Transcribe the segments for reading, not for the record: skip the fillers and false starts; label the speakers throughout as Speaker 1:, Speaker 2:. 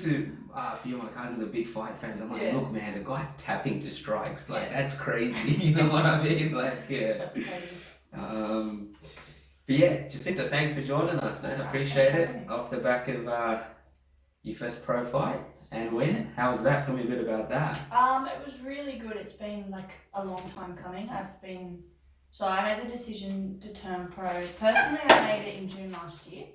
Speaker 1: to a few of my cousins are big fight fans. I'm like,
Speaker 2: Yeah.
Speaker 1: look, man, the guy's tapping to strikes. Like,
Speaker 2: Yeah.
Speaker 1: that's crazy. You know what I mean? Like, yeah.
Speaker 2: That's crazy.
Speaker 1: But yeah, Jacinta, thanks for joining us, man. I appreciate it. Off the back of your first pro fight and win. How was that? Tell me a bit about that.
Speaker 2: It was really good. It's been like a long time coming. So I made the decision to turn pro. Personally, I made it in June last year.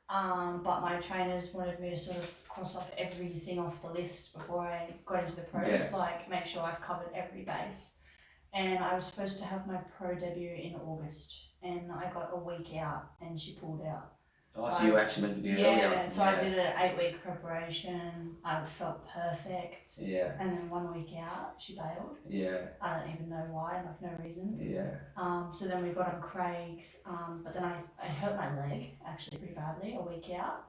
Speaker 2: But my trainers wanted me to sort of cross off everything off the list before I got into the pros, like make sure I've covered every base. And I was supposed to have my pro debut in August, and I got a week out, and she pulled out.
Speaker 1: Oh, so you were actually meant to be earlier.
Speaker 2: Yeah, so I did an 8-week preparation. I felt perfect.
Speaker 1: Yeah.
Speaker 2: And then 1 week out, she bailed.
Speaker 1: Yeah.
Speaker 2: I don't even know why, like no reason.
Speaker 1: Yeah.
Speaker 2: So then we got on Craig's, but then I hurt my leg actually pretty badly a week out.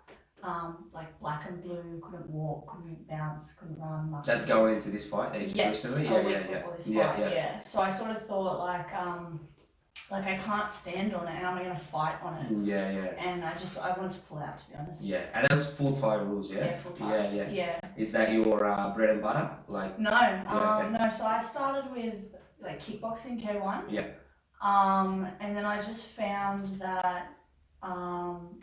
Speaker 2: Like black and blue, couldn't walk, couldn't bounce, couldn't run. Nothing.
Speaker 1: That's going into this fight that you just recently?
Speaker 2: A week before this fight, yeah. So I sort of thought like I can't stand on it and I'm going to fight on it.
Speaker 1: Yeah.
Speaker 2: And I wanted to pull out, to be honest.
Speaker 1: Yeah, and that was full Thai rules, yeah?
Speaker 2: Yeah, full Thai. Yeah.
Speaker 1: Is that your bread and butter? Like
Speaker 2: no, no. So I started with like kickboxing K1.
Speaker 1: Yeah.
Speaker 2: And then I just found that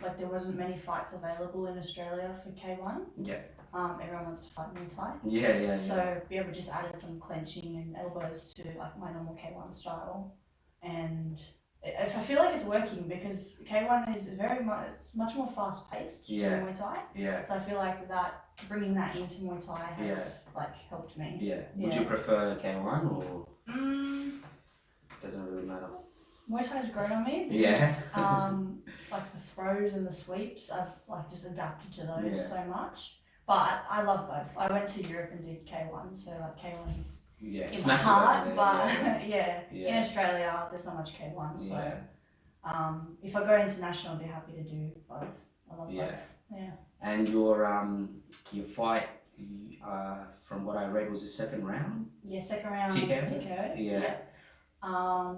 Speaker 2: like there wasn't many fights available in Australia for K1.
Speaker 1: Yeah.
Speaker 2: Everyone wants to fight Muay Thai.
Speaker 1: Yeah.
Speaker 2: So we just added some clenching and elbows to like my normal K1 style. And if I feel like it's working because K1 is it's much more fast paced than Muay Thai.
Speaker 1: Yeah.
Speaker 2: So I feel like that bringing that into Muay Thai has like helped me.
Speaker 1: Yeah. Would you prefer K1 or? Doesn't really matter.
Speaker 2: Muay Thai's grown on me because like the throws and the sweeps, I've like just adapted to those so much. But I love both. I went to Europe and did K1, so like K1's
Speaker 1: it's
Speaker 2: in my heart, but
Speaker 1: in
Speaker 2: Australia there's not much K1, so if I go international, I'll be happy to do both. I love both. Yeah.
Speaker 1: And your fight, from what I read, was the second round.
Speaker 2: Yeah, second round. TKO. Yeah.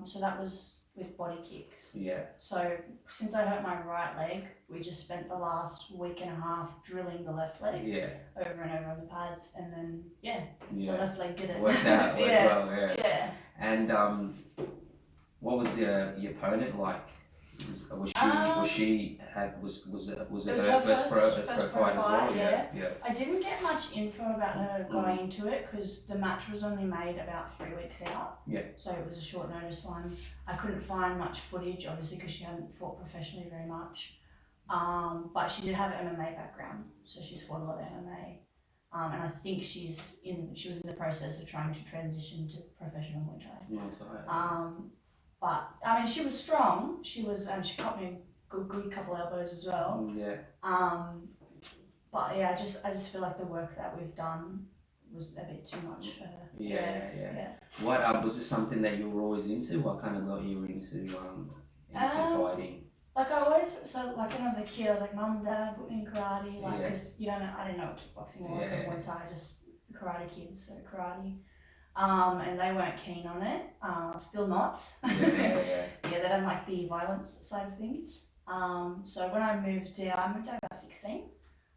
Speaker 2: So that was with body kicks. Yeah. So since I hurt my right leg, we just spent the last week and a half drilling the left leg. Yeah. Over and over on the pads, and then the left leg did it.
Speaker 1: Worked out. Well.
Speaker 2: Yeah.
Speaker 1: And what was the opponent like? Was it her first pro fight as well? Yeah.
Speaker 2: I didn't get much info about her going into it because the match was only made about 3 weeks out. Yeah. So it was a short notice one. I couldn't find much footage, obviously, because she hadn't fought professionally very much. But she did have an MMA background, so she's fought a lot of MMA. And I think she was in the process of trying to transition to professional Muay Thai. But I mean, she was strong. She caught me a good couple elbows as well. Yeah. But yeah, I just feel like the work that we've done was a bit too much for her.
Speaker 1: Yeah. What was this something that you were always into? What kind of got you into fighting?
Speaker 2: Like I always, like when I was a kid, I was like, Mum and Dad put me in karate, like because I didn't know what kickboxing was or Muay Thai, just Karate Kids, so karate. And they weren't keen on it. Still not. They don't like the violence side of things. So when I moved down about 16.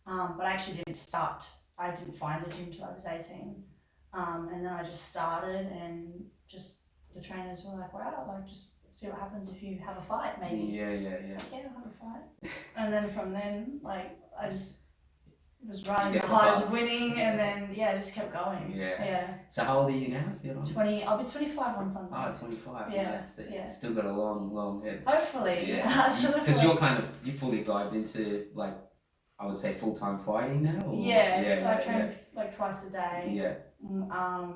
Speaker 2: But I actually didn't start. I didn't find a gym until I was 18. And then I just started, and just the trainers were like, "Wow, like just see what happens if you have a fight, maybe."
Speaker 1: Yeah.
Speaker 2: It's like, I'll have a fight. And then from then, like I just was riding the highs of winning, and then just kept going. Yeah.
Speaker 1: So how old are you now?
Speaker 2: 20. I'll be 25 on Sunday.
Speaker 1: Oh, 25.
Speaker 2: Yeah.
Speaker 1: Still got a long head.
Speaker 2: Hopefully.
Speaker 1: Yeah. Because you fully dived into like, I would say full-time fighting now. Or?
Speaker 2: So I trained like twice a day. Yeah.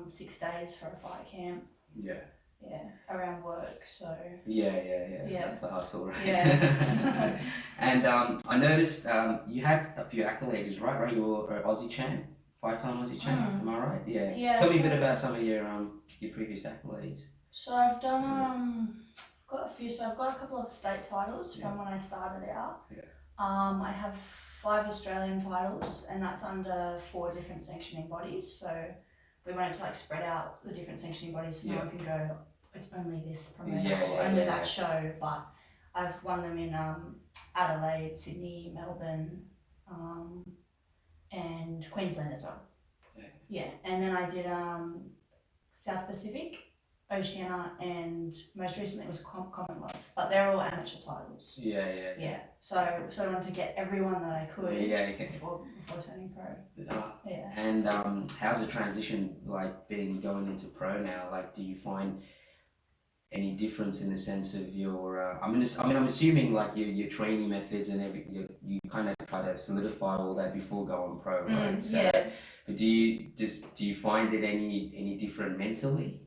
Speaker 2: 6 days for a fight camp. Yeah. Yeah, around work, so... Yeah.
Speaker 1: That's the hustle, right?
Speaker 2: Yes.
Speaker 1: And I noticed you had a few accolades, right? You were an Aussie champ, 5-time Aussie champ, am I right? Yeah. Tell me a bit about some of your previous accolades.
Speaker 2: So I've done, I've got a few, so I've got a couple of state titles from when I started out. Yeah. I have 5 Australian titles, and that's under 4 different sanctioning bodies, so we wanted to like spread out the different sanctioning bodies so no one can go, it's only this promoter or only that show, but I've won them in Adelaide, Sydney, Melbourne, and and Queensland as well. Yeah, and then I did South Pacific, Oceania, and most recently it was Commonwealth, but they're all amateur titles. Yeah. So I wanted to get everyone that I could before turning pro.
Speaker 1: And how's the transition like going into pro now? Like, do you find any difference in the sense of your? I'm assuming like your training methods and you kind of try to solidify all that before going pro, right? But do you find it any different mentally?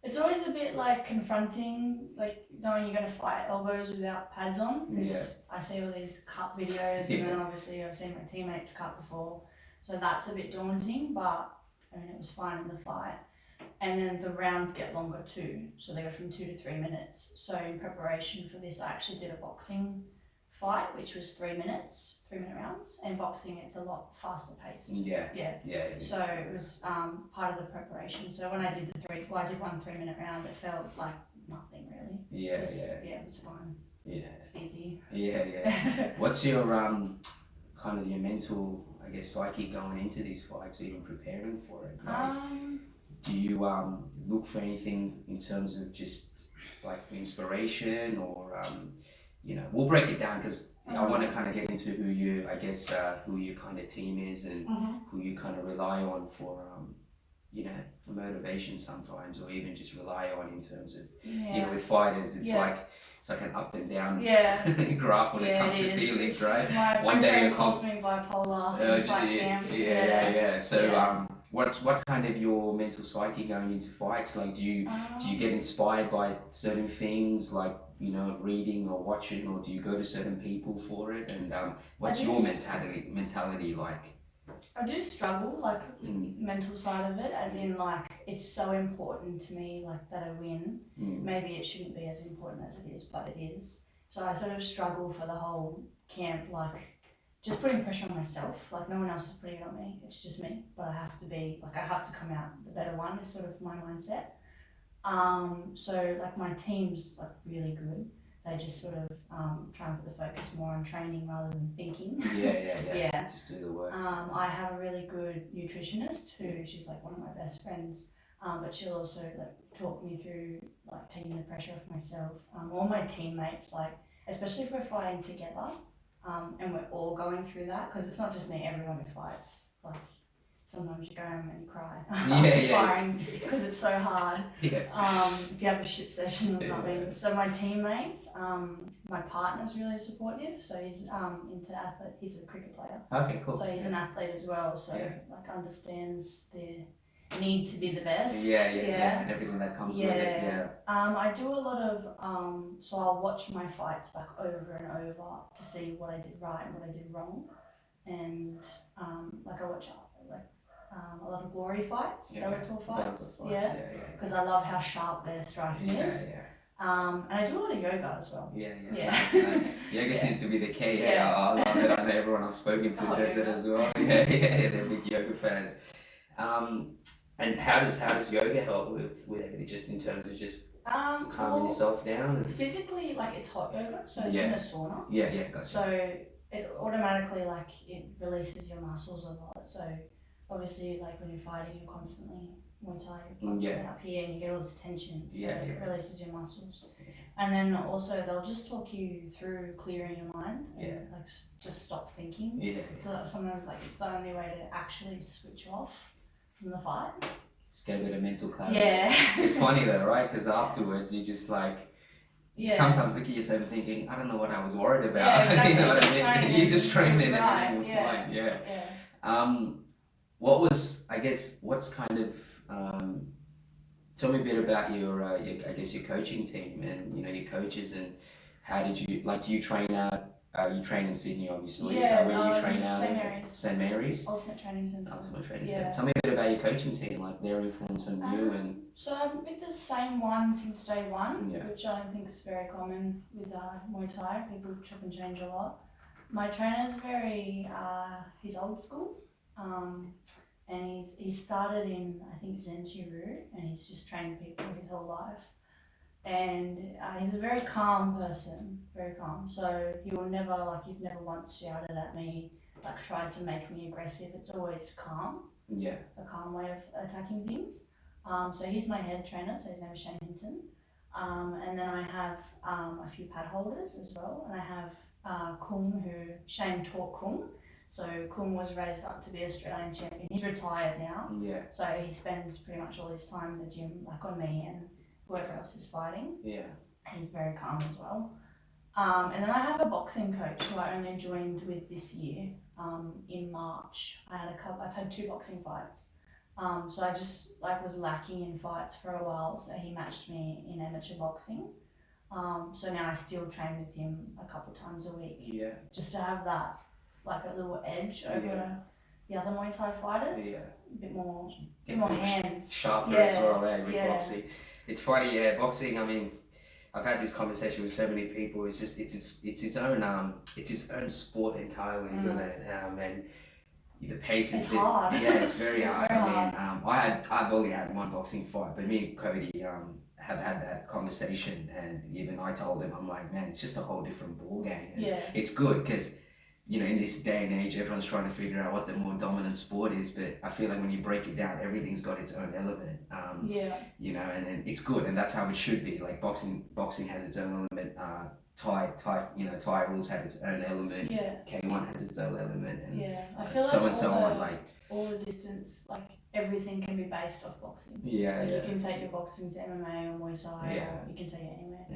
Speaker 2: It's always a bit like confronting, like knowing you're going to fight elbows without pads on, because I see all these cut videos and then obviously I've seen my teammates cut before, so that's a bit daunting, but I mean it was fine in the fight. And then the rounds get longer too, so they go from 2 to 3 minutes. So in preparation for this I actually did a boxing fight which was 3 minutes, 3-minute rounds, and boxing it's a lot faster paced. So it was part of the preparation. So when I did I did one 3-minute round, it felt like nothing really. It was fine. It's easy.
Speaker 1: What's your kind of your mental, I guess, psyche going into these fights, even preparing for it? Like, do you look for anything in terms of just like for inspiration, or we'll break it down because I want to kind of get into who your kind of team is and who you kind of rely on for for motivation sometimes, or even just rely on in terms of with fighters it's like an up and down graph when it comes to feelings, right?
Speaker 2: My friend calls me bipolar in fight camp.
Speaker 1: So what's kind of your mental psyche going into fights? Like, do you get inspired by certain things, like reading or watching, or do you go to certain people for it? And what's your mentality like?
Speaker 2: I do struggle, like mental side of it, as in like it's so important to me, like that I win. Maybe it shouldn't be as important as it is, but it is. So I sort of struggle for the whole camp, like just putting pressure on myself. Like no one else is putting it on me, it's just me. But I have to come out the better one is sort of my mindset. So like my team's like really good. They just sort of try and put the focus more on training rather than thinking.
Speaker 1: Just do the work.
Speaker 2: I have a really good nutritionist who she's like one of my best friends, but she'll also like talk me through like taking the pressure off myself. All my teammates, like especially if we're fighting together, and we're all going through that, because it's not just me, everyone who fights, like sometimes you go home and you cry sparring because it's so hard. If you have a shit session or something. So my teammates, my partner's really supportive. So he's into athlete. He's a cricket player.
Speaker 1: Okay, cool.
Speaker 2: So he's an athlete as well. So like understands the need to be the best.
Speaker 1: And everything that comes with it.
Speaker 2: I do a lot of so I'll watch my fights back over and over to see what I did right and what I did wrong, and like I watch a lot of glory fights, Bellator fights, because I love how sharp their striking is. And I do a lot of yoga as well.
Speaker 1: Yoga seems to be the key. I love it. I know everyone I've spoken to does it as well. They're big yoga fans. And how does yoga help with everything, just in terms of just calming yourself down? And
Speaker 2: physically, like it's hot yoga, so it's in a sauna.
Speaker 1: Gotcha.
Speaker 2: So it automatically it releases your muscles a lot. So obviously, like when you're fighting, you're constantly Muay Thai, you're constantly up here, and you get all this tension. So it releases your muscles. And then also they'll just talk you through clearing your mind and like just stop thinking. So sometimes like it's the only way to actually switch off from the fight.
Speaker 1: Just get a bit of mental clarity. It's funny though, right? Because afterwards you just like sometimes look at yourself and thinking, I don't know what I was worried about.
Speaker 2: Exactly.
Speaker 1: You know what I mean? You're just training and you're fine. What's kind of tell me a bit about your coaching team and your coaches, and how did you do you train out? You train in Sydney, obviously. Where do you train out? St. Mary's.
Speaker 2: Ultimate Training Centre.
Speaker 1: Tell me a bit about your coaching team, like their influence on you and.
Speaker 2: So I'm with the same one since day one, which I don't think is very common with Muay Thai. People chop and change a lot. My trainer's he's old school, and he started in I think Zen Shiru, and he's just trained people his whole life. and he's a very calm person, very calm. So he will never, like, he's never once shouted at me, like tried to make me aggressive. It's always calm.
Speaker 1: Yeah.
Speaker 2: A calm way of attacking things. So he's my head trainer, so his name is Jacinta. And then I have a few pad holders as well, and I have Kung, who Shane taught Kung. So Kung was raised up to be Australian champion. He's retired now.
Speaker 1: Yeah.
Speaker 2: So he spends pretty much all his time in the gym, like on me and whoever else is fighting.
Speaker 1: Yeah.
Speaker 2: He's very calm as well. And then I have a boxing coach who I only joined with this year. In March, I've had 2 boxing fights. So I just was lacking in fights for a while. So he matched me in amateur boxing. So now I still train with him a couple times a week.
Speaker 1: Yeah.
Speaker 2: Just to have that, like a little edge over the other Muay Thai fighters.
Speaker 1: Yeah.
Speaker 2: A bit more hands.
Speaker 1: Sharper as well, with boxing. It's funny, boxing, I mean, I've had this conversation with so many people. It's just it's its own sport entirely, isn't it? And the pace is
Speaker 2: hard.
Speaker 1: Yeah, it's very
Speaker 2: It's
Speaker 1: hard.
Speaker 2: very
Speaker 1: I mean, I've only had one boxing fight, but me and Cody have had that conversation, and even I told him, I'm like, man, it's just a whole different ball game. And it's good because, in this day and age, everyone's trying to figure out what the more dominant sport is, but I feel like when you break it down, everything's got its own element. And then it's good, and that's how it should be. Like boxing has its own element. Thai rules have its own element. K1 has its own element, and
Speaker 2: I feel
Speaker 1: so
Speaker 2: like
Speaker 1: and so on. Like
Speaker 2: all the distance, like everything can be based off boxing.
Speaker 1: You
Speaker 2: can take your boxing to MMA or Muay Thai, or you can take it anywhere.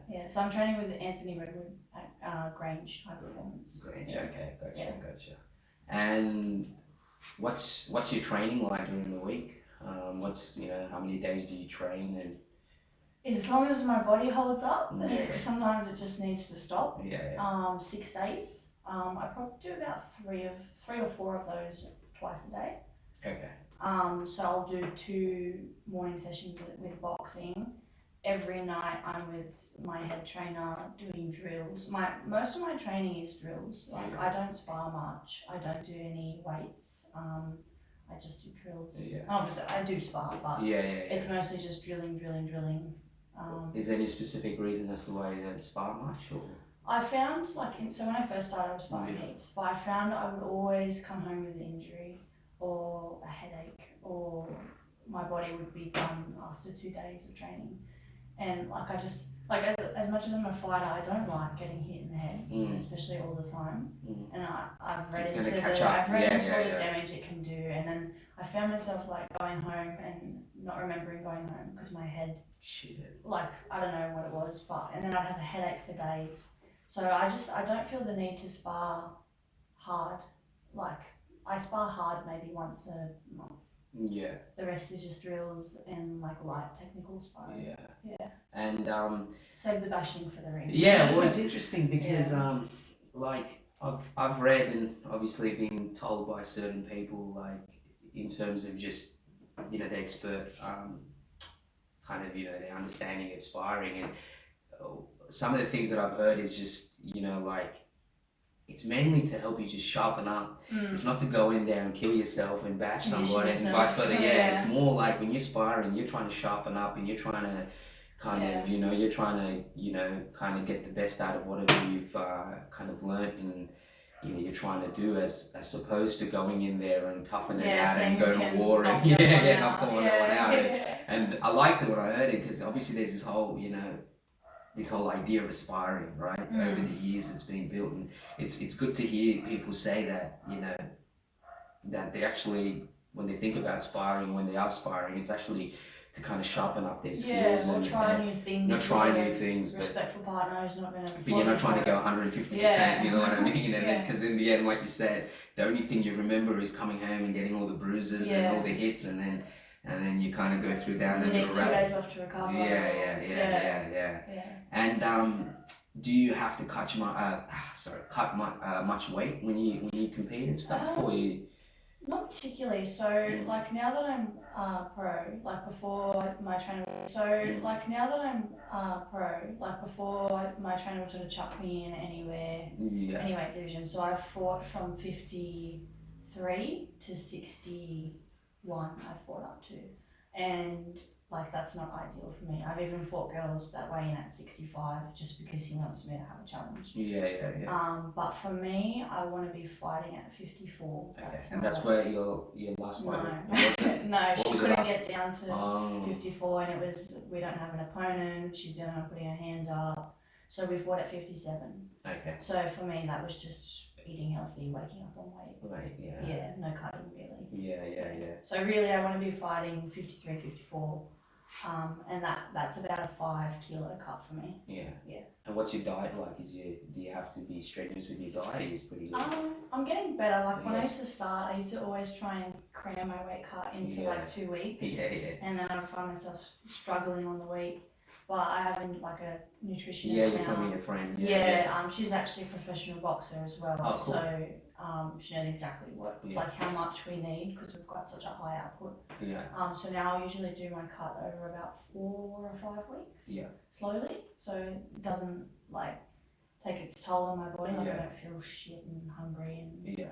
Speaker 1: Yeah.
Speaker 2: So I'm training with Anthony Redwood at Grange High Performance.
Speaker 1: Grange, okay, gotcha. And what's your training like during the week? How many days do you train? And
Speaker 2: as long as my body holds up, because sometimes it just needs to stop. 6 days. I probably do about 3 or 4 of those twice a day.
Speaker 1: Okay.
Speaker 2: So I'll do 2 morning sessions with boxing. Every night I'm with my head trainer doing drills. Most of my training is drills. I don't spar much. I don't do any weights. I just do drills. Obviously I do spar, but it's mostly just drilling.
Speaker 1: Is there any specific reason as to why you don't spar much, or?
Speaker 2: I found so when I first started I was sparring heaps, but I found I would always come home with an injury or a headache, or my body would be done after 2 days of training. And I just as much as I'm a fighter, I don't like getting hit in the head, especially all the time. And I've read into the damage it can do, and then I found myself going home and not remembering going home because my head, I don't know what it was, and then I'd have a headache for days. So I don't feel the need to spar hard. I spar hard maybe once a month.
Speaker 1: Yeah.
Speaker 2: The rest is just drills and light technical sparring. Yeah.
Speaker 1: And
Speaker 2: save the bashing for the ring.
Speaker 1: Yeah, well, it's interesting because I've read and obviously been told by certain people in terms of just the expert their understanding of sparring, and some of the things that I've heard is just it's mainly to help you just sharpen up. It's not to go in there and kill yourself and bash somebody and vice versa. It's more like when you're sparring, you're trying to sharpen up and you're trying to you're trying to get the best out of whatever you've learnt, and you're trying to do as opposed to going in there and toughing it out and go to war and knock the one out. And I liked it when I heard it because obviously there's this whole idea of aspiring, right? Over the years it's been built, and it's good to hear people say that, that they actually, when they think about sparring, when they are sparring, it's actually to kind of sharpen up their skills
Speaker 2: and try new things.
Speaker 1: Not try new things,
Speaker 2: respectful partner is not going to.
Speaker 1: But you're not trying to go 150%. You know what I mean? And because in the end, like you said, the only thing you remember is coming home and getting all the bruises and all the hits, and then you kind of go through down the little
Speaker 2: 2 days off to recover.
Speaker 1: Yeah. And do you have to cut much weight when you compete and stuff, or you?
Speaker 2: Not particularly. So now that I'm pro, before my trainer. Now that I'm pro, before my trainer would sort of chuck me in anywhere, any weight division. So I've fought from 53 to 61. I fought up to, and like that's not ideal for me. I've even fought girls that weigh in at 65 just because he wants me to have a challenge. But for me, I want to be fighting at 54.
Speaker 1: Okay. And that's where your last fight
Speaker 2: was? No, she couldn't get down to 54, and it was, we don't have an opponent, she's the only one putting her hand up. So we fought at 57.
Speaker 1: Okay.
Speaker 2: So for me, that was just eating healthy, waking up on weight.
Speaker 1: Right, yeah.
Speaker 2: Yeah, no cutting really.
Speaker 1: Yeah.
Speaker 2: So really, I want to be fighting 53, 54. And that's about a 5 kilo cut for me.
Speaker 1: Yeah. And what's your diet like? Do you have to be strenuous with your diet? Or is pretty good?
Speaker 2: I'm getting better. Like when I used to start, I used to always try and cram my weight cut into like 2 weeks.
Speaker 1: Yeah.
Speaker 2: And then I'd find myself struggling on the week. But I have like a nutritionist
Speaker 1: now.
Speaker 2: you
Speaker 1: told me your friend.
Speaker 2: She's actually a professional boxer as well.
Speaker 1: Oh, cool.
Speaker 2: So she knows exactly what, like how much we need because we've got such a high output. So now I usually do my cut over about 4 or 5 weeks. Slowly, so it doesn't like take its toll on my body. Like I don't feel shit and hungry and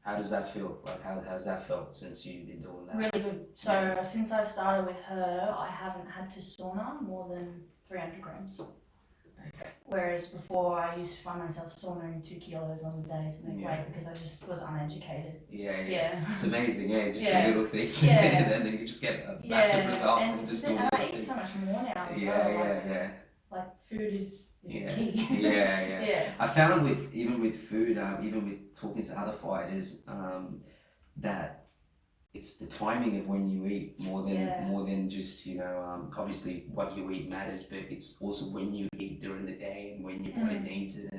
Speaker 2: How does that feel? Like how's that felt since you've been doing that? Really good. So since I've started with her, I haven't had to sauna more than 300 grams.
Speaker 1: Okay.
Speaker 2: Whereas before I used to find myself saunaing 2 kilos on the day to make weight because I just was uneducated.
Speaker 1: Yeah. It's amazing, just the little things. And then you just get a massive result from just doing it.
Speaker 2: And I eat so much more now as well. Like food is the key.
Speaker 1: I found even with food, even with talking to other fighters, that it's the timing of when you eat more than just obviously what you eat matters, but it's also when you eat during the day and when your body needs it.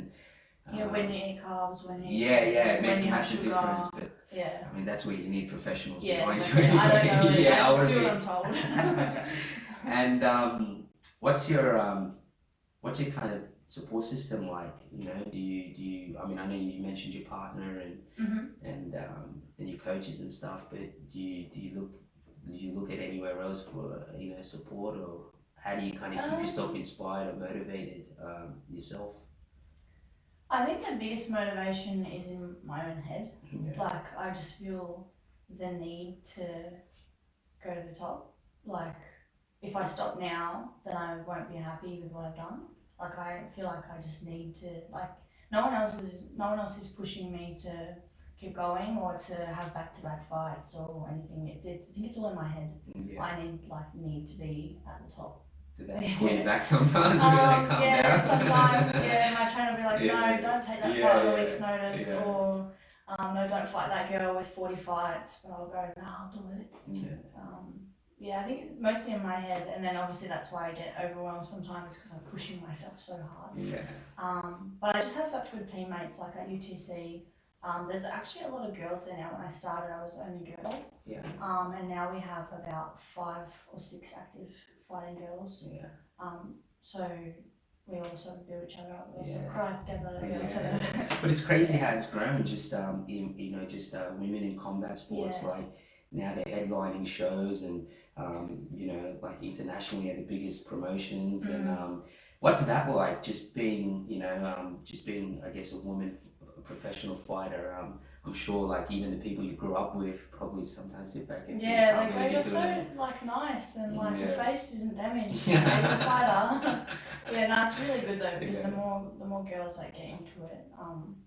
Speaker 1: And
Speaker 2: when you eat carbs, when you eat
Speaker 1: it makes a massive difference. But I mean that's where you need professionals behind you.
Speaker 2: I don't know. I just do what I'm told.
Speaker 1: And what's your kind of support system like? Do you I mean I know you mentioned your partner and your coaches and stuff, but do you look at anywhere else for support, or how do you kind of keep yourself inspired or motivated yourself?
Speaker 2: I think the biggest motivation is in my own head. Like I just feel the need to go to the top. Like if I stop now, then I won't be happy with what I've done. Like I feel like I just need to, like no one else is pushing me to keep going or to have back-to-back fights or anything. I think it's all in my head. I need to be at the top.
Speaker 1: Do they pull you back sometimes? Calm down?
Speaker 2: Sometimes. My trainer will be like, no, don't take that fight on a week's notice, or no, don't fight that girl with 40 fights. But I'll go, no, I'll do it. I think mostly in my head, and then obviously that's why I get overwhelmed sometimes because I'm pushing myself so hard. But I just have such good teammates, like at UTC. There's actually a lot of girls there now. When I started, I was the only girl. And now we have about 5 or 6 active fighting girls. So we also build each other up. We also cry together.
Speaker 1: But it's crazy how it's grown. Just women in combat sports, like now they're headlining shows and like internationally at the biggest promotions. And what's that like? Just being I guess a woman, a professional fighter. I'm sure like even the people you grew up with probably sometimes sit back and
Speaker 2: they go, you're so like nice and like your face isn't damaged. You're a fighter. It's really good though because the more girls that get into it,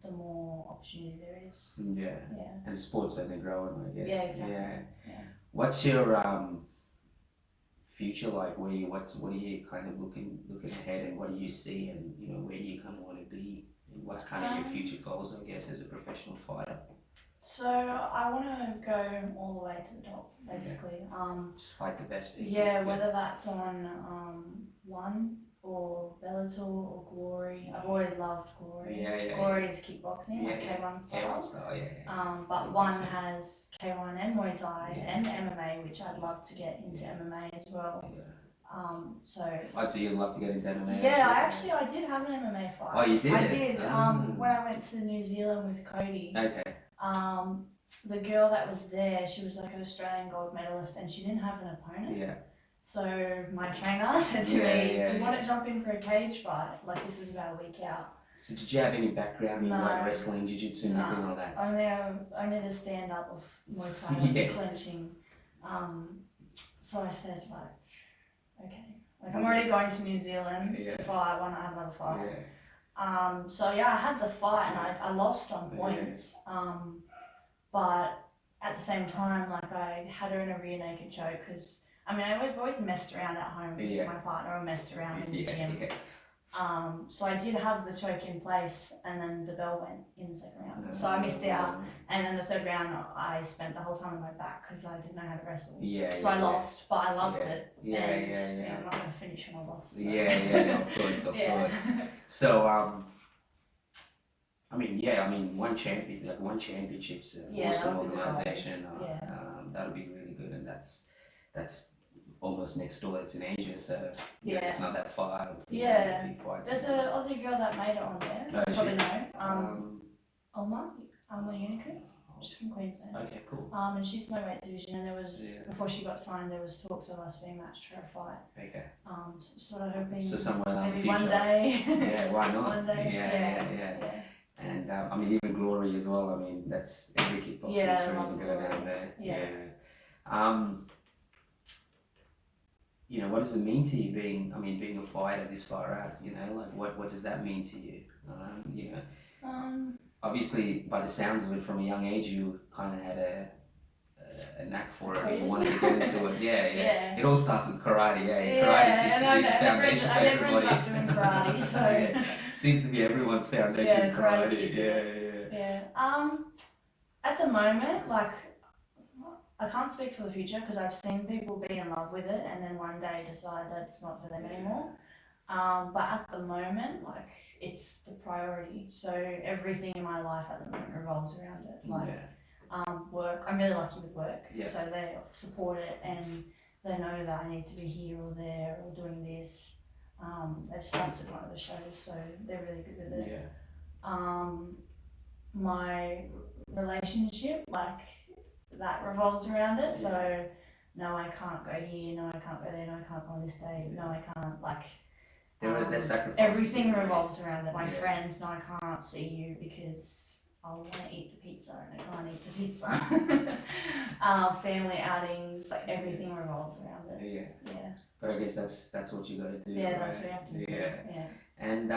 Speaker 2: the more opportunity there is. And the sport's only growing, I guess. Exactly.
Speaker 1: What's your future like? What are you kind of looking ahead, and what do you see, and where do you kind of want to be? What's kind of your future goals, I guess, as a professional fighter?
Speaker 2: So I want to go all the way to the top, basically.
Speaker 1: Just fight the best people.
Speaker 2: Whether that's on One or Bellator or Glory. I've always loved Glory. Glory is kickboxing, like K1 style. But One has K1 and Muay Thai and MMA, which I'd love to get into MMA as well. So
Speaker 1: you'd love to get into MMA?
Speaker 2: I did have an MMA fight.
Speaker 1: Oh, you did?
Speaker 2: I did. When I went to New Zealand with Cody.
Speaker 1: Okay.
Speaker 2: The girl that was there, she was like an Australian gold medalist, and she didn't have an opponent. So my trainer said to me, "Do you want to jump in for a cage fight?" Like this was about a week out.
Speaker 1: So did you have any background in like wrestling, jiu-jitsu, nothing like that?
Speaker 2: Only the stand up of Muay Thai, like the clenching. So I said like, okay. Like I'm already going to New Zealand to fight when I have another fight.
Speaker 1: Yeah.
Speaker 2: So yeah, I had the fight and I lost on points. But at the same time, like I had her in a rear naked choke because I mean I've always messed around at home with my partner or messed around in the gym. So I did have the choke in place and then the bell went in the second round. So I missed out. And then the third round I spent the whole time on my back because I didn't know how to wrestle. So I lost, but I loved it. And I'm not going to finish when I lost. So.
Speaker 1: Of course. So, I mean, one championship's an awesome organisation. That'll be really good, and that's almost next door. It's in Asia, so it's not that far. Big fights.
Speaker 2: There's an Aussie girl that made it on there. You probably know. Alma Uniku. She's from Queensland.
Speaker 1: Okay, cool.
Speaker 2: And she's my weight division, and there was before she got signed, there was talks of us being matched for a fight.
Speaker 1: Okay.
Speaker 2: Sort of hoping.
Speaker 1: So somewhere down the
Speaker 2: maybe
Speaker 1: future.
Speaker 2: one day.
Speaker 1: Yeah, why not?
Speaker 2: One day.
Speaker 1: Yeah. And I mean, even Glory as well. I mean, that's every kickboxer is trying to go down there. You know, what does it mean to you being a fighter this far out? You know, like what does that mean to you? You know, obviously by the sounds of it, from a young age, you kind of had a knack for it. You wanted to get into it. Yeah. It all starts with karate. Karate seems to be the foundation for everybody.
Speaker 2: I never ended up doing karate, so
Speaker 1: seems to be everyone's foundation. Karate.
Speaker 2: Yeah. At the moment, like. I can't speak for the future because I've seen people be in love with it and then one day decide that it's not for them anymore. But at the moment, like it's the priority. So everything in my life at the moment revolves around it. Like work. I'm really lucky with work. So they support it and they know that I need to be here or there or doing this. They've sponsored one of the shows, so they're really good with it. My relationship, like. That revolves around it, so no, I can't go here, no, I can't go there, no, I can't go on this day, no, I can't, like
Speaker 1: they're sacrifices.
Speaker 2: Everything revolves around it. My friends, no, I can't see you because I want to eat the pizza and I can't eat the pizza. Family outings, like everything revolves around it. Yeah.
Speaker 1: But I guess that's what you got to do.
Speaker 2: Yeah,
Speaker 1: right?
Speaker 2: that's what you have to do. Yeah.
Speaker 1: And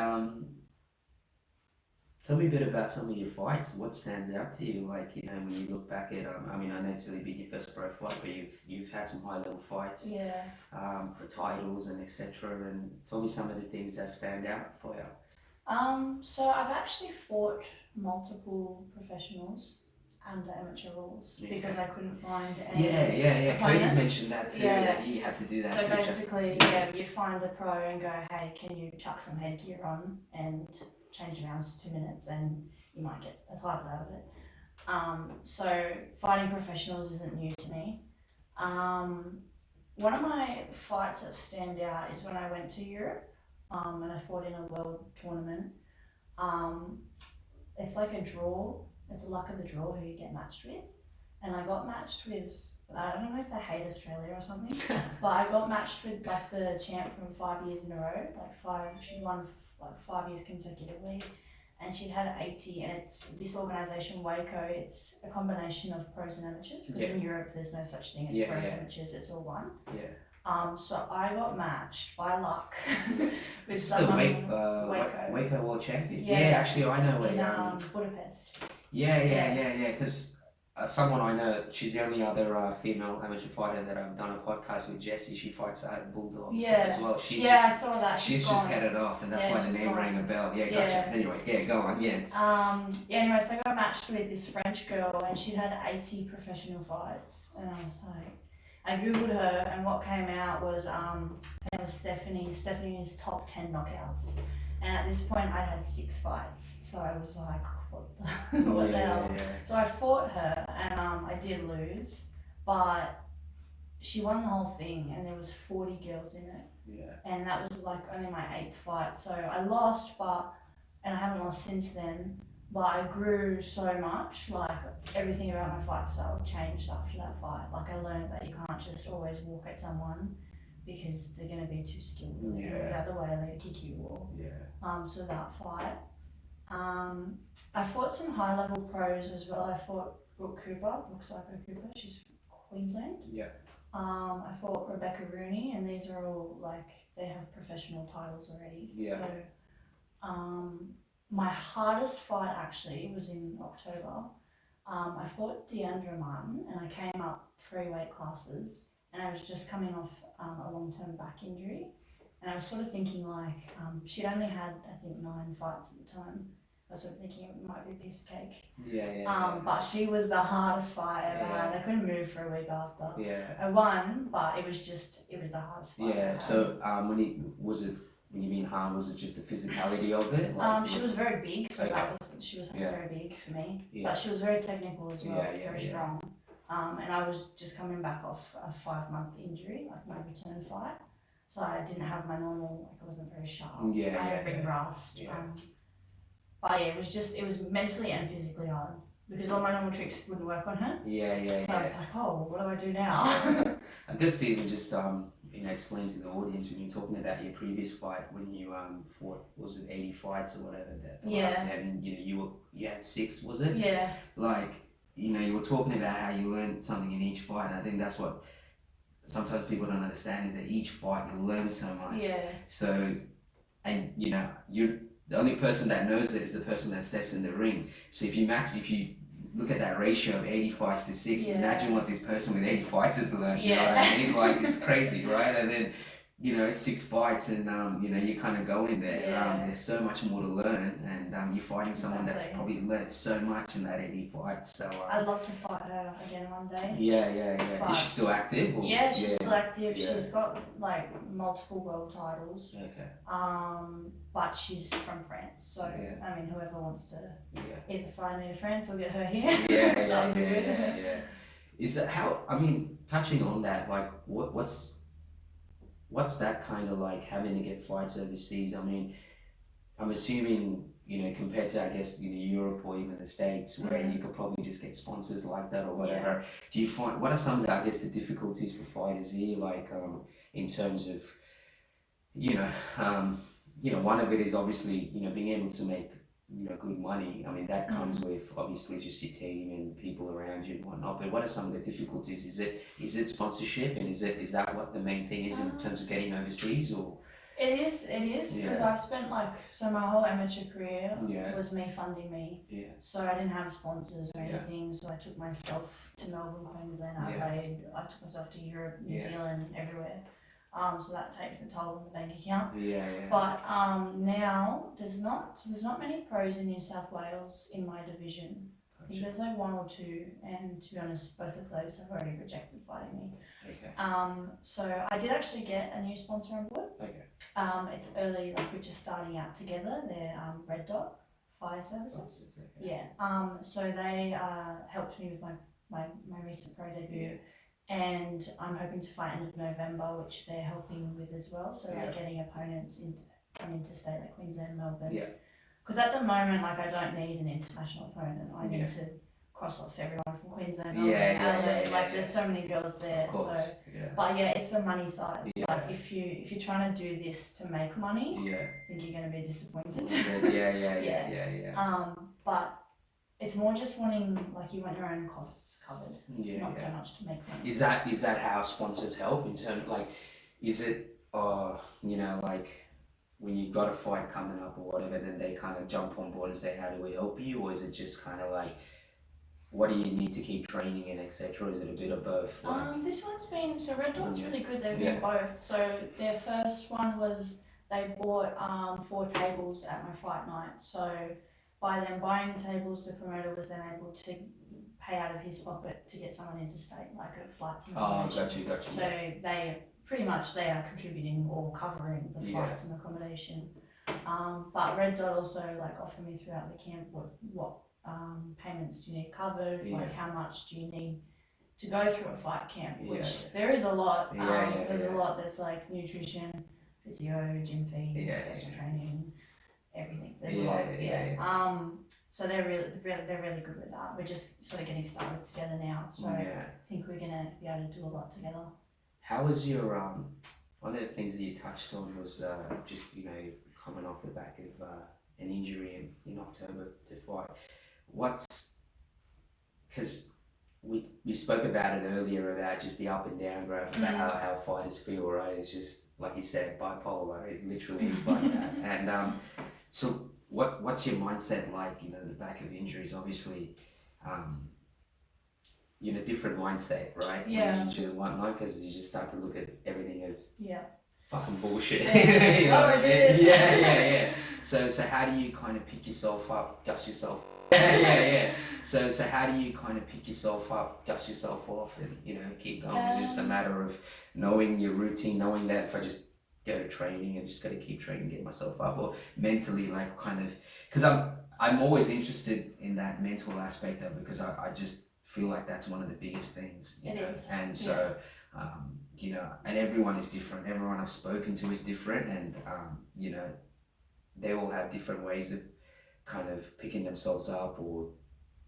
Speaker 1: tell me a bit about some of your fights. What stands out to you? Like, you know, when you look back at, I mean, I know it's really been your first pro fight, but you've had some high level fights. For titles and etc. And tell me some of the things that stand out for you.
Speaker 2: So I've actually fought multiple professionals under amateur rules because I couldn't find any.
Speaker 1: Cody's mentioned that too. That you had to do that.
Speaker 2: So basically, you'd find the pro and go, hey, can you chuck some headgear on and change rounds 2 minutes and you might get a title out of it. So fighting professionals isn't new to me. One of my fights that stand out is when I went to Europe and I fought in a world tournament. It's like a draw. It's a luck of the draw who you get matched with. And I got matched with, I don't know if they hate Australia or something, but I got matched with like the champ from 5 years in a row, she won 5 years consecutively, and she'd had 80, and it's this organisation, Waco, it's a combination of pros and amateurs, because in Europe there's no such thing as pros and amateurs, it's all one. So I got matched by luck with someone
Speaker 1: Waco World Champions. Actually I know where
Speaker 2: in Budapest.
Speaker 1: Because someone I know, she's the only other female amateur fighter that I've done a podcast with, Jessie. She fights out of Bulldogs as well.
Speaker 2: I saw that.
Speaker 1: She's just headed off, and that's why the name rang a bell. Gotcha. Anyway, go on.
Speaker 2: Anyway, so I got matched with this French girl, and she'd had 80 professional fights, and I was like, I googled her, and what came out was her name was Stephanie. Stephanie's top 10 knockouts, and at this point I'd had 6 fights, so I was like, what the hell? So I fought her and I did lose, but she won the whole thing and there was 40 girls in it. And that was like only my 8th fight. So I lost, and I haven't lost since then, but I grew so much, like everything about my fight style changed after that fight. Like I learned that you can't just always walk at someone because they're going to be too skilled. They're going to get out of the way, they're going to kick you or so that fight. I fought some high level pros as well. I fought Brooke Cooper, Brooke Psycho Cooper, she's from Queensland. I fought Rebecca Rooney, and these are all like they have professional titles already.
Speaker 1: Yeah.
Speaker 2: So, my hardest fight actually was in October. I fought Deandra Martin, and I came up 3 weight classes, and I was just coming off a long-term back injury, and I was sort of thinking like she'd only had I think 9 fights at the time. I was sort of thinking it might be a piece of cake. But she was the hardest fight I ever had. I couldn't move for a week after.
Speaker 1: Yeah.
Speaker 2: I won, but it was the hardest fight.
Speaker 1: Yeah. So when you mean hard, was it just the physicality of it? Like,
Speaker 2: she was very big, so
Speaker 1: okay.
Speaker 2: she was very big for me.
Speaker 1: Yeah.
Speaker 2: But she was very technical as well, very
Speaker 1: yeah.
Speaker 2: strong. And I was just coming back off a 5-month injury, like my return fight. So I didn't have my normal, like I wasn't very sharp. I had ring rust.
Speaker 1: Yeah.
Speaker 2: But yeah, it was mentally and physically hard because all my normal tricks wouldn't work on her. So I was like, oh, what do I do now?
Speaker 1: I guess to even just explain to the audience when you're talking about your previous fight when you fought, was it 80 fights or whatever that was, and you had 6, was it?
Speaker 2: Yeah.
Speaker 1: Like, you were talking about how you learned something in each fight, and I think that's what sometimes people don't understand is that each fight you learn so much.
Speaker 2: Yeah.
Speaker 1: So, and you're the only person that knows it is the person that steps in the ring. So if you look at that ratio of 80 fights to 6, imagine what this person with 80 fights has learned. You know what I mean? Like, it's crazy, right? And then, it's 6 fights and, you kind of go in there. There's so much more to learn, and you're fighting someone that's probably learned so much in that 80 fights. So
Speaker 2: I'd love to fight her again one day.
Speaker 1: Yeah. Is she still active? Or?
Speaker 2: Yeah, she's still active. Yeah. She's got like multiple world titles.
Speaker 1: Okay.
Speaker 2: But she's from France, so I mean, whoever wants to either fly me to France or get her here.
Speaker 1: Yeah. Is that how? I mean, touching on that, like, what's that kind of like having to get fights overseas? I mean, I'm assuming, compared to, I guess, Europe or even the States, where you could probably just get sponsors like that or whatever. Do you find, what are some of the, I guess, the difficulties for fighters here, like, in terms of, one of it is obviously, being able to make, good money. I mean, that comes with obviously just your team and people around you and whatnot. But what are some of the difficulties? Is it sponsorship, and is that what the main thing is in terms of getting overseas, or?
Speaker 2: It is because I've spent my whole amateur career was me funding me. Yeah. So I didn't have sponsors or anything. So I took myself to Melbourne, Queensland, Adelaide. I took myself to Europe, New Zealand, everywhere. So that takes a toll on the bank account. But now there's not many pros in New South Wales in my division. I think there's like 1 or 2, and to be honest, both of those have already rejected fighting me. Okay. So I did actually get a new sponsor on board. Okay. It's early, like we're just starting out together. They're Red Dot Fire Services. Okay. Yeah. So they helped me with my recent pro debut. Yeah. And I'm hoping to fight end of November, which they're helping with as well. So like getting opponents come into state like Queensland, Melbourne. Yeah. Because at the moment, like I don't need an international opponent. I need to cross off everyone from Queensland, Melbourne, Like there's so many girls there. But it's the money side. Yeah. Like if you're trying to do this to make money, I think you're going to be disappointed. But it's more just wanting, like, you want your own costs covered, not so much to make money.
Speaker 1: Is that how sponsors help in terms, like, is it, like, when you've got a fight coming up or whatever, then they kind of jump on board and say, how do we help you? Or is it just kind of like, what do you need to keep training in, etc.? Is it a bit of both? Like?
Speaker 2: This one's been, so Red Dot's really good, they've been both. So their first one was, they bought 4 tables at my fight night. So by them buying tables, the promoter was then able to pay out of his pocket to get someone interstate, like a flights and accommodation. Gotcha. So they are contributing or covering the flights and accommodation. But Red Dot also like offered me throughout the camp what payments do you need covered, like how much do you need to go through a fight camp, which there is a lot. There's a lot. There's like nutrition, physio, gym fees, personal training, everything. There's a lot. So they're really good with that. We're just sort of getting started together now. So I think we're gonna be able to do a lot together.
Speaker 1: How was your one of the things that you touched on was just coming off the back of an injury in October to fight. Because we spoke about it earlier about just the up and down graph, about how fighters feel, right? It's just like you said, bipolar. It literally is like that. And so what's your mindset like? You know, the back of injuries, obviously. You're in a different mindset, right?
Speaker 2: Yeah.
Speaker 1: When you're injured and whatnot, because you just start to look at everything as fucking bullshit.
Speaker 2: Yeah.
Speaker 1: You know?
Speaker 2: Oh, it is.
Speaker 1: Yeah. So how do you kind of pick yourself up, dust yourself? Yeah. So how do you kind of pick yourself up, dust yourself off, and keep going? Is it just a matter of knowing your routine, knowing that if I just go to training and just got to keep training, get myself up, or mentally, like kind of, because I'm always interested in that mental aspect of it, because I just feel like that's one of the biggest things.
Speaker 2: It is.
Speaker 1: And so, and everyone is different. Everyone I've spoken to is different, and they all have different ways of kind of picking themselves up or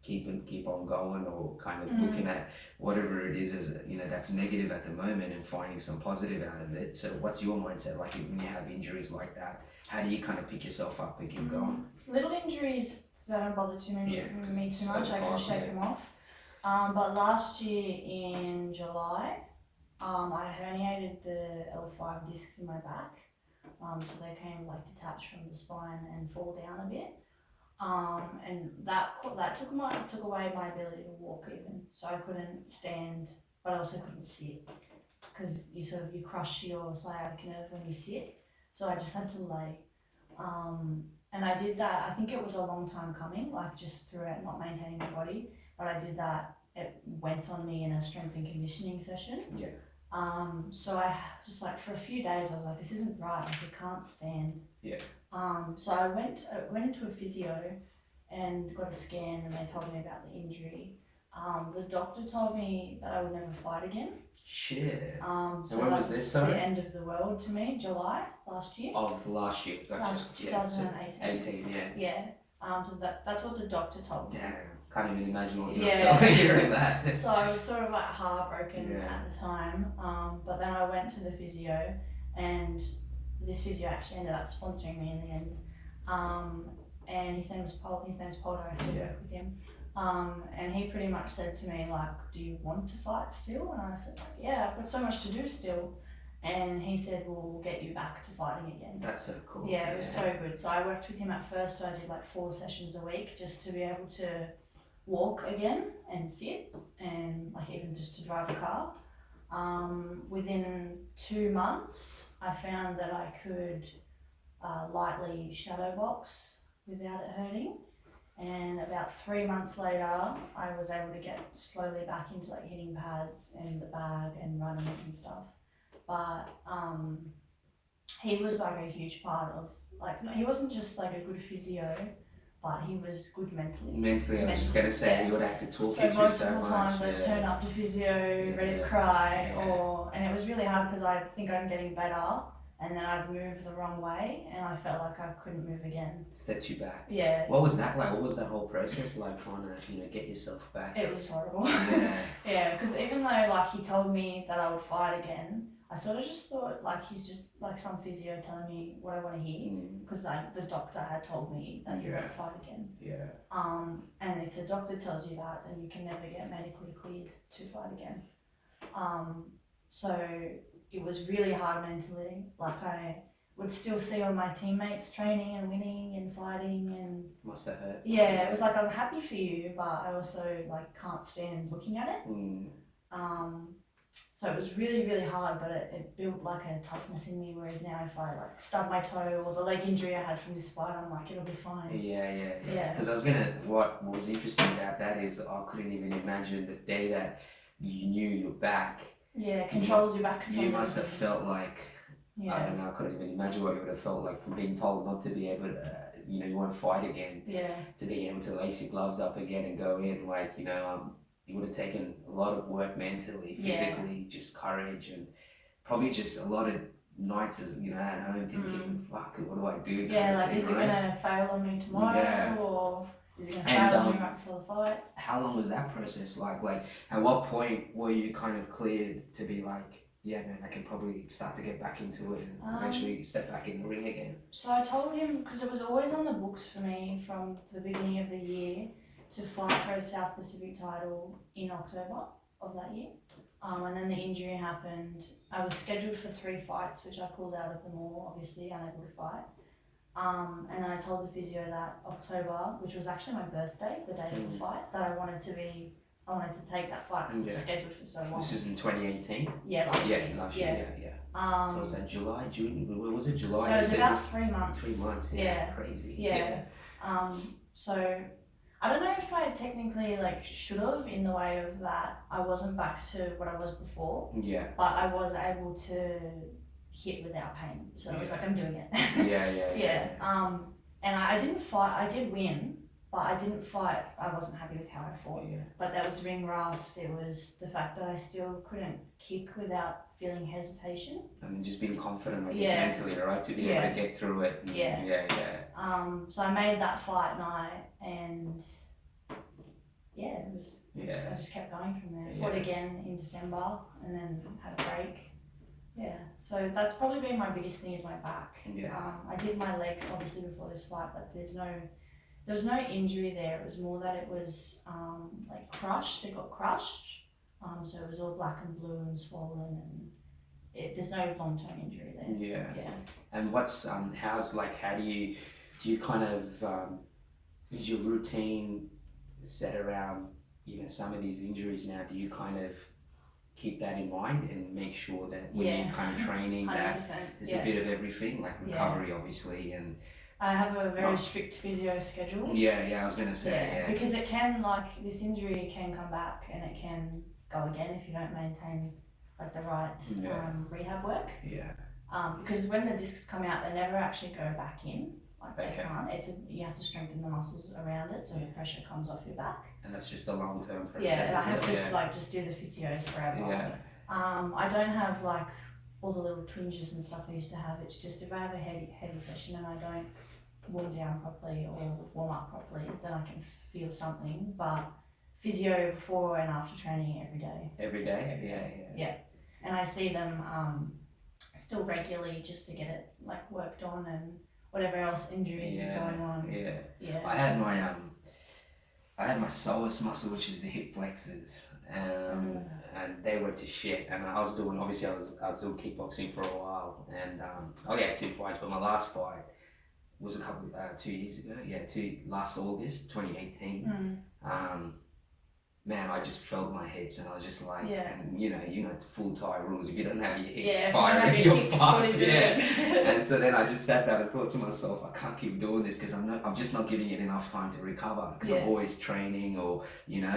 Speaker 1: keep on going, or kind of looking at whatever it is as that's negative at the moment and finding some positive out of it. So what's your mindset like when you have injuries like that? How do you kind of pick yourself up and keep going?
Speaker 2: Little injuries that don't bother me too much. I can shake them off. But last year in July, I herniated the L5 discs in my back. So they came like detached from the spine and fall down a bit. And that took away my ability to walk even. So I couldn't stand, but I also couldn't sit, because you crush your sciatic nerve when you sit. So I just had to lay. And I did that. I think it was a long time coming, like just throughout not maintaining my body. But I did that. It went on me in a strength and conditioning session.
Speaker 1: Yeah.
Speaker 2: So I just like for a few days I was like, this isn't right. Like I can't stand.
Speaker 1: Yeah.
Speaker 2: So I went into a physio and got a scan, and they told me about the injury. The doctor told me that I would never fight again.
Speaker 1: Shit.
Speaker 2: So
Speaker 1: when was this? Sorry?
Speaker 2: The end of the world to me, July last year.
Speaker 1: Of last year. Gotcha.
Speaker 2: 2018.
Speaker 1: 18, yeah.
Speaker 2: Yeah. So that's what the doctor told me.
Speaker 1: Damn. Can't even imagine what you felt hearing that.
Speaker 2: So I was sort of like heartbroken at the time. But then I went to the physio, and this physio actually ended up sponsoring me in the end. And his name's Poldo. I still work with him. And he pretty much said to me, like, do you want to fight still? And I said, like, yeah, I've got so much to do still. And he said, well, we'll get you back to fighting again.
Speaker 1: That's so cool.
Speaker 2: Yeah, it was so good. So I worked with him at first. I did like 4 sessions a week just to be able to walk again and sit, and like even just to drive a car. Within 2 months, I found that I could lightly shadow box without it hurting. And about 3 months later, I was able to get slowly back into like hitting pads and the bag and running and stuff. But he was like a huge part of, like, he wasn't just like a good physio, but he was good mentally.
Speaker 1: I was just going to say, you would have to talk you through so much.
Speaker 2: Multiple times I'd turn up to physio, ready to cry, and it was really hard because I think I'm getting better, and then I'd move the wrong way, and I felt like I couldn't move again.
Speaker 1: Sets you back.
Speaker 2: Yeah.
Speaker 1: What was that like? What was that whole process like, trying to get yourself back?
Speaker 2: It was horrible.
Speaker 1: Yeah.
Speaker 2: Yeah, because even though like he told me that I would fight again, I sort of just thought like he's just like some physio telling me what I want to hear, because like the doctor had told me that you're going to fight again.
Speaker 1: Yeah.
Speaker 2: And if the doctor tells you that, then you can never get medically cleared to fight again. So it was really hard mentally. Like I would still see all my teammates training and winning and fighting, and
Speaker 1: must have hurt.
Speaker 2: Yeah, it was like, I'm happy for you, but I also like can't stand looking at it. So it was really, really hard, but it built like a toughness in me, whereas now if I like stub my toe or the leg injury I had from this fight, I'm like, it'll be fine.
Speaker 1: Yeah. Because what was interesting about that is I couldn't even imagine the day that you knew you're back.
Speaker 2: Yeah, controls your back.
Speaker 1: You must have felt like, I don't know, I couldn't even imagine what you would have felt like from being told not to be able to, you want to fight again.
Speaker 2: Yeah.
Speaker 1: To being able to lace your gloves up again and go in, like, it would have taken a lot of work mentally, physically, just courage, and probably just a lot of nights as at home thinking, fuck, what do I do?
Speaker 2: Yeah, like, is it gonna fail on me tomorrow, or is it gonna fail on me right before the fight?
Speaker 1: How long was that process like? Like, at what point were you kind of cleared to be like, yeah, man, I can probably start to get back into it and eventually step back in the ring again?
Speaker 2: So I told him, because it was always on the books for me from the beginning of the year, to fight for a South Pacific title in October of that year. And then the injury happened. I was scheduled for 3 fights, which I pulled out of them all, obviously unable to fight. And I told the physio that October, which was actually my birthday, the day of the fight, that I wanted to take that fight because it was scheduled for so long.
Speaker 1: This is in 2018?
Speaker 2: Yeah, last year.
Speaker 1: Last year, yeah. So was that July, June? Was it July?
Speaker 2: So it was about 3 months.
Speaker 1: 3 months, yeah. Crazy.
Speaker 2: Yeah. So I don't know if I technically should have, in the way of that I wasn't back to what I was before. Yeah. But I was able to hit without pain. So I was like, I'm doing it. Yeah. And I didn't fight. I did win. But I didn't fight, I wasn't happy with how I fought. Yeah. But that was ring rust, it was the fact that I still couldn't kick without feeling hesitation.
Speaker 1: And just being confident, I guess, mentally, right? To be able to get through it. And
Speaker 2: so I made that fight night and it was, I just kept going from there. Fought again in December and then had a break. Yeah, so that's probably been my biggest thing is my back. I did my leg obviously before this fight, but there was no injury there. It was more that it was crushed. It got crushed. So it was all black and blue and swollen, and there's no long-term injury there. Yeah.
Speaker 1: And what's how do you kind of is your routine set around some of these injuries now? Do you kind of keep that in mind and make sure that when you're kind of training that there's a bit of everything, like recovery obviously, and
Speaker 2: I have a very strict physio schedule.
Speaker 1: Yeah, I was going to say,
Speaker 2: because it can, this injury can come back and it can go again if you don't maintain, the right rehab work.
Speaker 1: Yeah.
Speaker 2: Because when the discs come out, they never actually go back in. They can't. You have to strengthen the muscles around it so the pressure comes off your back.
Speaker 1: And that's just a long-term process.
Speaker 2: Yeah, and I have to, just do the physio forever. Yeah. I don't have, all the little twinges and stuff I used to have. It's just if I have a heavy session and I don't warm down properly or warm up properly, then I can feel something. But physio before and after training every day.
Speaker 1: Every day?
Speaker 2: Yeah. And I see them still regularly just to get it worked on and whatever else injuries is going on. Yeah.
Speaker 1: I had my psoas muscle, which is the hip flexors. And they went to shit, and I was doing kickboxing for a while, and I only had 2 fights, but my last fight was 2 years ago, last August 2018. Man, I just felt my hips, and I was just and it's full Thai rules. If you don't have your hips firing, you're fucked. And so then I just sat down and thought to myself, I can't keep doing this because I'm just not giving it enough time to recover because I'm always training or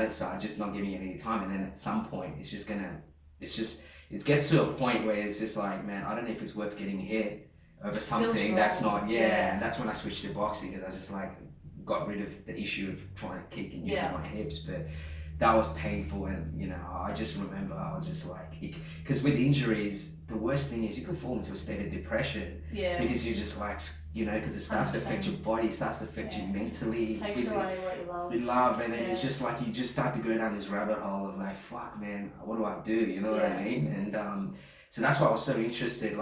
Speaker 1: so I'm just not giving it any time. And then at some point, it gets to a point where it's just man, I don't know if it's worth getting hit over something that's not. And that's when I switched to boxing because I just got rid of the issue of trying to kick and using my hips, but that was painful. And I just remember I was just because with injuries the worst thing is you can fall into a state of depression because you're just because it starts to affect your body, it starts to affect you mentally,
Speaker 2: takes away what you
Speaker 1: love, and then it's just you just start to go down this rabbit hole of fuck man, what do I do, you know what I mean? And so that's why I was so interested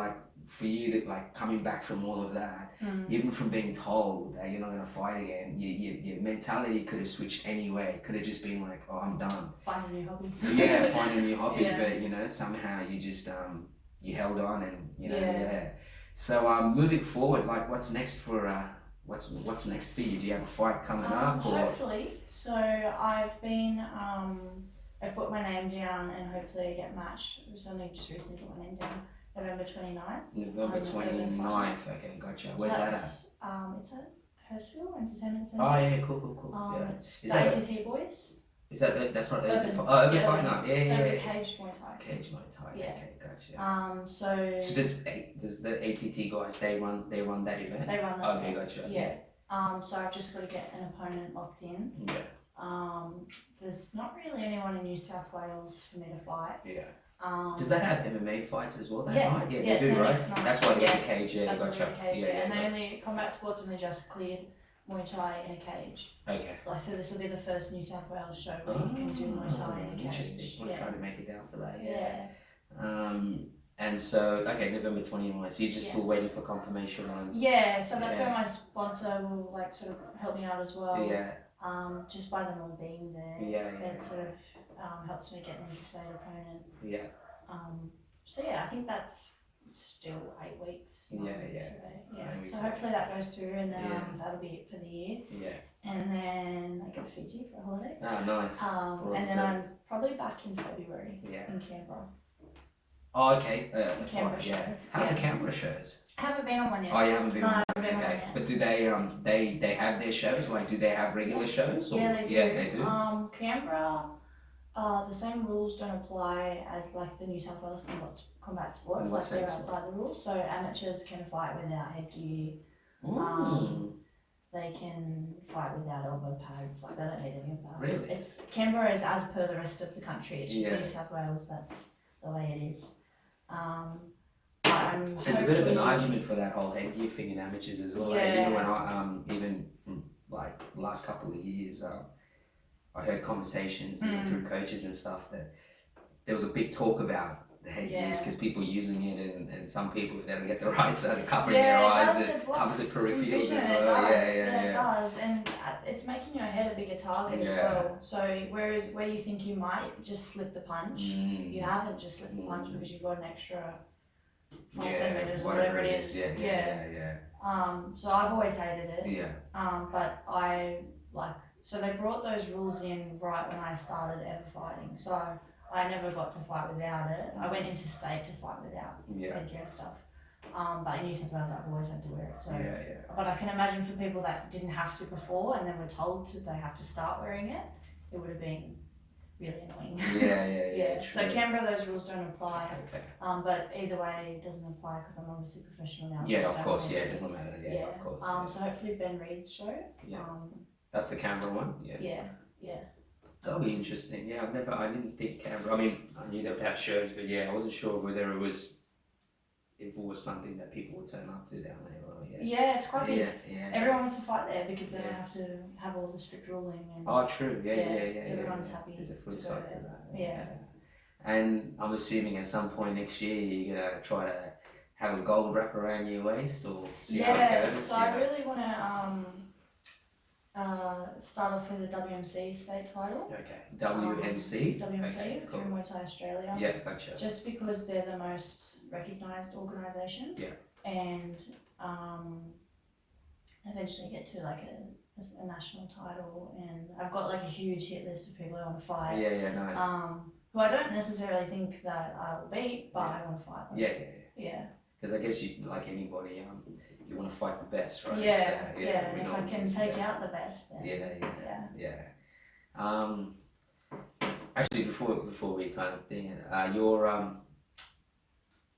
Speaker 1: for you to coming back from all of that, even from being told that you're not going to fight again, your mentality could have switched anyway. Could have just been oh, I'm done.
Speaker 2: Find a new hobby.
Speaker 1: Find a new hobby. But somehow you just you held on and So moving forward, what's next for what's next for you? Do you have a fight coming up? Or?
Speaker 2: Hopefully. So I've been I've put my name down and hopefully I get matched. I was only just recently put my name down. November 29th.
Speaker 1: November 29th, okay, gotcha. Where's that at?
Speaker 2: It's at Hurstville Entertainment Centre.
Speaker 1: Oh yeah, cool.
Speaker 2: It's the ATT boys.
Speaker 1: Is that's not Urban Fight? Oh, Urban Fight Night. Yeah.
Speaker 2: Cage Muay Thai.
Speaker 1: Cage Muay Thai.
Speaker 2: Yeah.
Speaker 1: Okay, gotcha.
Speaker 2: So
Speaker 1: does the ATT guys they run that event?
Speaker 2: They run that.
Speaker 1: Okay, gotcha.
Speaker 2: Yeah. So I've just got to get an opponent locked in.
Speaker 1: Yeah.
Speaker 2: There's not really anyone in New South Wales for me to fight.
Speaker 1: Yeah. Does that have MMA fights as well? That night?
Speaker 2: Yeah,
Speaker 1: they do, right?
Speaker 2: Night.
Speaker 1: That's why they're in a cage.
Speaker 2: That's why they're in a cage. And they only combat sports when they just cleared Muay Thai in a cage.
Speaker 1: Okay.
Speaker 2: So this will be the first New South Wales show where you can do Muay Thai in a cage.
Speaker 1: Interesting. I'm trying to make it down for that. Yeah. And so, November 29th. So you're just still waiting for confirmation on.
Speaker 2: Yeah. So that's where my sponsor will sort of help me out as well.
Speaker 1: Yeah.
Speaker 2: just by them all being there. It sort of helps me get an interstate opponent. So I think that's still 8 weeks. So hopefully that goes through, and then that'll be it for the year. And then I go to Fiji for a holiday.
Speaker 1: Nice.
Speaker 2: And then I'm probably back in February in Canberra.
Speaker 1: Oh, okay.
Speaker 2: Canberra show.
Speaker 1: How's the Canberra shows?
Speaker 2: I haven't been on one yet.
Speaker 1: Oh, you haven't been on one?
Speaker 2: I haven't been on one yet.
Speaker 1: But do they they have their shows? Like, do they have regular shows? Or?
Speaker 2: Yeah, they do.
Speaker 1: Yeah, they do.
Speaker 2: Canberra, the same rules don't apply as like the New South Wales combat sports. Like they're outside the rules. So amateurs can fight without headgear. They can fight without elbow pads. Like they don't need any of that.
Speaker 1: Really?
Speaker 2: Canberra is as per the rest of the country. It's just New South Wales. That's the way it is.
Speaker 1: There's a bit of an argument for that whole headgear thing in amateurs as well. Like, even when I even from like the last couple of years, I heard conversations through coaches and stuff that there was a big talk about the headgears because people using it and some people they don't get the right side of covering their eyes and covers the peripherals as well.
Speaker 2: It does, and it's making your head a bigger target as well. So where you think you might just slip the punch, you haven't just slipped the punch because you've got an extra 5 centimeters or whatever it is. So I've always hated it. But so they brought those rules in right when I started ever fighting. So I never got to fight without it. I went into state to fight without headgear and stuff. But in New South Wales, I've always had to wear it. So, but I can imagine for people that didn't have to before and then were told they have to start wearing it, it would have been really annoying. So Canberra, those rules don't apply. But either way, it doesn't apply because I'm obviously professional now.
Speaker 1: Of course. It doesn't matter. Of course.
Speaker 2: So hopefully Ben Reed's show.
Speaker 1: That's the Canberra one. That'll be interesting. I didn't think Canberra. I mean, I knew they would have shows, but I wasn't sure whether it was something that people would turn up to down there.
Speaker 2: It's quite big. Everyone wants to fight there because they don't have to have all the strict ruling. And
Speaker 1: true. So
Speaker 2: everyone's happy.
Speaker 1: There's a flip side to that. And I'm assuming at some point next year you're gonna try to have a gold wrap around your waist or see how it goes.
Speaker 2: So I really want to start off with the WMC state title.
Speaker 1: WMC
Speaker 2: through Muay Thai Australia.
Speaker 1: Gotcha.
Speaker 2: Just because they're the most recognised organisation. And eventually get to like a national title, and I've got like a huge hit list of people I want to fight.
Speaker 1: Nice.
Speaker 2: Who I don't necessarily think that I will beat, but I want to fight them.
Speaker 1: Because I guess you, like anybody, you want to fight the best, right?
Speaker 2: And if I can take out the best, then
Speaker 1: Actually, before we kind of thing,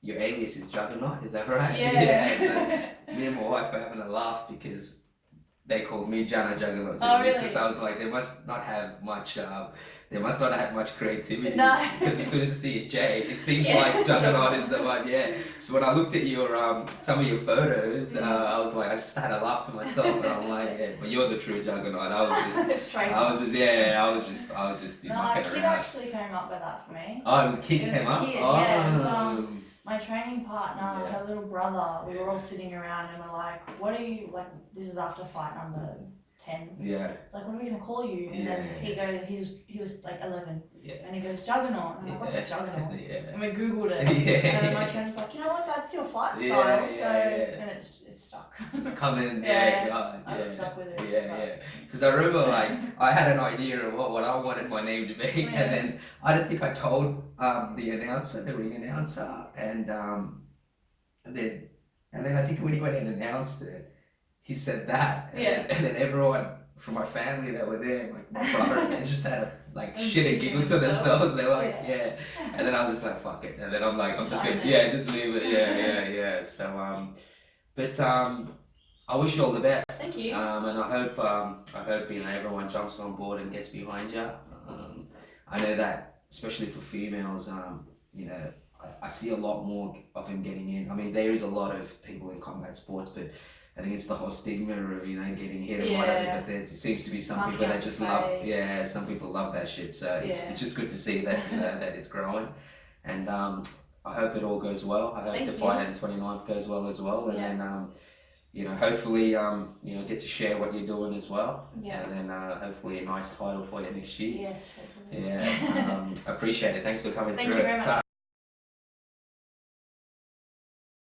Speaker 1: your alias is Juggernaut, is that right? So me and my wife are having a laugh because they called me Jana Jegathesan.
Speaker 2: Oh, really?
Speaker 1: Since I was like, they must not have much creativity.
Speaker 2: No.
Speaker 1: Because as soon as I see a J, it seems like Juggernaut is the one. So when I looked at your some of your photos, I was like, I just had a laugh to myself, and I'm like, but you're the true Juggernaut. I was just
Speaker 2: no, a kid actually came up with that for me.
Speaker 1: Oh, it was a kid came up.
Speaker 2: It was, my training partner, her little brother, we were all sitting around and we're like, what are you, like, this is after fight number 10. Like, what are we going to call you? And then he was like 11. And he goes, Juggernaut. And I'm like, what's a Juggernaut? And we Googled it. And then my friend's like, you know what, that's your fight style. And it's stuck.
Speaker 1: Just come in.
Speaker 2: I got stuck with it.
Speaker 1: Because I remember, like, I had an idea of what I wanted my name to be. And then I don't think I told the announcer, the ring announcer. And then I think when he went and announced it, he said that. And then everyone from my family that were there, like my brother, they just had shit and giggles to themselves. They were like, And then I was just like, fuck it. And then I'm like, I'm just gonna, just leave it. So, but I wish you all the best.
Speaker 2: Thank you.
Speaker 1: And I hope everyone jumps on board and gets behind you. I know that especially for females, I see a lot more of them getting in. I mean, there is a lot of people in combat sports, but I think it's the whole stigma of getting hit and whatever. But it seems to be some people that just love. Some people love that shit. So it's just good to see that that it's growing, and I hope it all goes well. I hope the fight on 29th goes well as well, and then hopefully, get to share what you're doing as well.
Speaker 2: Yeah.
Speaker 1: And then hopefully a nice title for you next year.
Speaker 2: Yes, hopefully.
Speaker 1: Yeah. Appreciate it. Thanks for coming
Speaker 2: Thank
Speaker 1: through
Speaker 2: you very
Speaker 1: it.
Speaker 2: much.